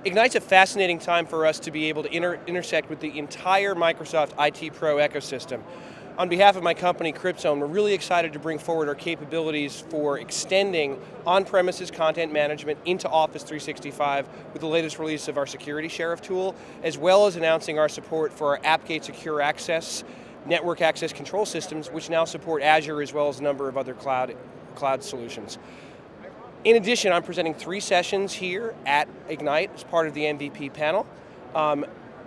Ignite's a fascinating time for us to be able to intersect with the entire Microsoft IT Pro ecosystem. On behalf of my company, CryptZone, we're really excited to bring forward our capabilities for extending on-premises content management into Office 365 with the latest release of our Security Sheriff tool, as well as announcing our support for our AppGate Secure Access network access control systems, which now support Azure as well as a number of other cloud solutions. In addition, I'm presenting 3 sessions here at Ignite as part of the MVP panel,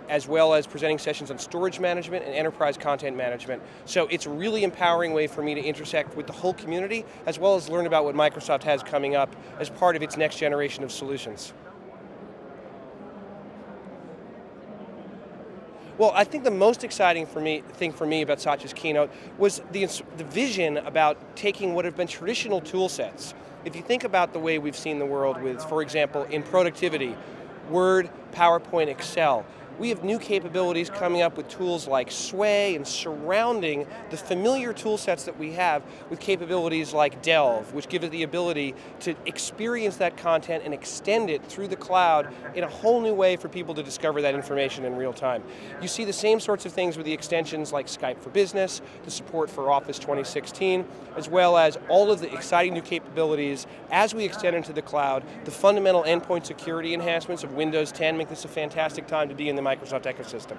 as well as presenting sessions on storage management and enterprise content management. So it's a really empowering way for me to intersect with the whole community, as well as learn about what Microsoft has coming up as part of its next generation of solutions. Well, I think the most exciting thing for me about Satya's keynote was the vision about taking what have been traditional tool sets. If you think about the way we've seen the world with, for example, in productivity, Word, PowerPoint, Excel, we have new capabilities coming up with tools like Sway and surrounding the familiar tool sets that we have with capabilities like Delve, which give us the ability to experience that content and extend it through the cloud in a whole new way for people to discover that information in real time. You see the same sorts of things with the extensions like Skype for Business, the support for Office 2016, as well as all of the exciting new capabilities as we extend into the cloud. The fundamental endpoint security enhancements of Windows 10 make this a fantastic time to be in the Microsoft ecosystem.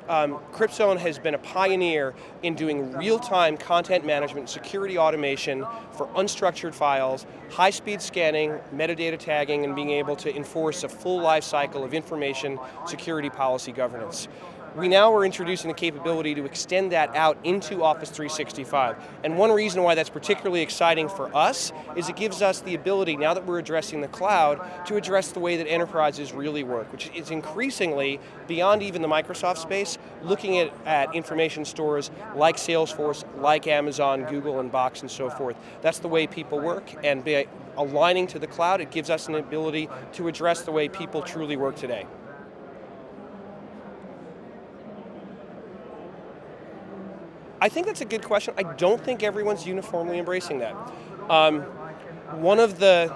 CryptZone has been a pioneer in doing real-time content management, security automation for unstructured files, high-speed scanning, metadata tagging, and being able to enforce a full life cycle of information security policy governance. We now are introducing the capability to extend that out into Office 365. And one reason why that's particularly exciting for us is it gives us the ability, now that we're addressing the cloud, to address the way that enterprises really work, which is increasingly, beyond even the Microsoft space, looking at information stores like Salesforce, like Amazon, Google, and Box, and so forth. That's the way people work, and by aligning to the cloud, it gives us an ability to address the way people truly work today. I think that's a good question. I don't think everyone's uniformly embracing that. One of the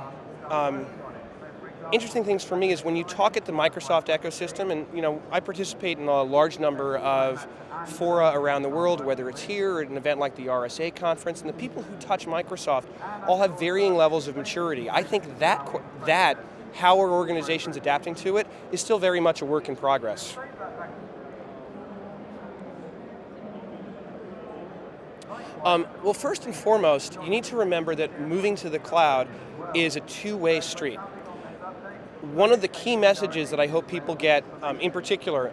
interesting things for me is when you talk at the Microsoft ecosystem, and I participate in a large number of fora around the world, whether it's here or at an event like the RSA conference, and the people who touch Microsoft all have varying levels of maturity. I think that how our organization's adapting to it is still very much a work in progress. Well, first and foremost, you need to remember that moving to the cloud is a two-way street. One of the key messages that I hope people get, in particular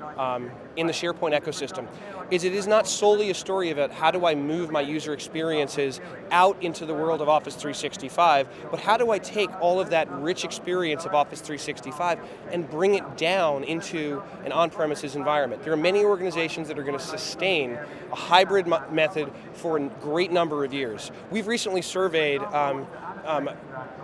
in the SharePoint ecosystem, is it is not solely a story about how do I move my user experiences out into the world of Office 365, but how do I take all of that rich experience of Office 365 and bring it down into an on-premises environment. There are many organizations that are going to sustain a hybrid method for a great number of years. We've recently surveyed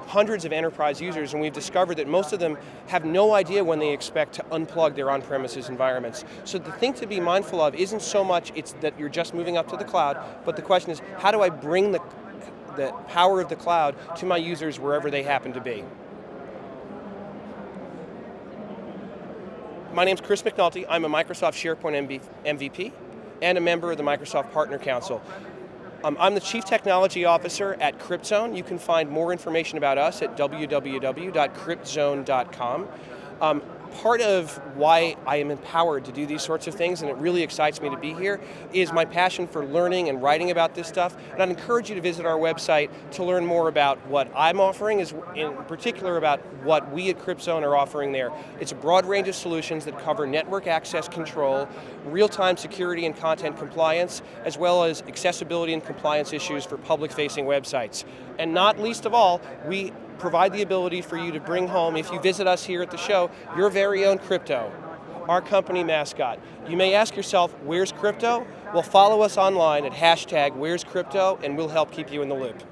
hundreds of enterprise users, and we've discovered that most of them have no idea when they expect to unplug their on-premises environments. So the thing to be mindful of isn't so much it's that you're just moving up to the cloud, but the question is, how do I bring the power of the cloud to my users wherever they happen to be? My name's Chris McNulty. I'm a Microsoft SharePoint MVP and a member of the Microsoft Partner Council. I'm the Chief Technology Officer at CryptZone. You can find more information about us at www.cryptzone.com. Part of why I am empowered to do these sorts of things, and it really excites me to be here, is my passion for learning and writing about this stuff. And I'd encourage you to visit our website to learn more about what I'm offering, in particular about what we at CryptZone are offering there. It's a broad range of solutions that cover network access control, real-time security and content compliance, as well as accessibility and compliance issues for public-facing websites. And not least of all, we provide the ability for you to bring home, if you visit us here at the show, your very own crypto, our company mascot. You may ask yourself, where's crypto? Well, follow us online at #where's crypto, and we'll help keep you in the loop.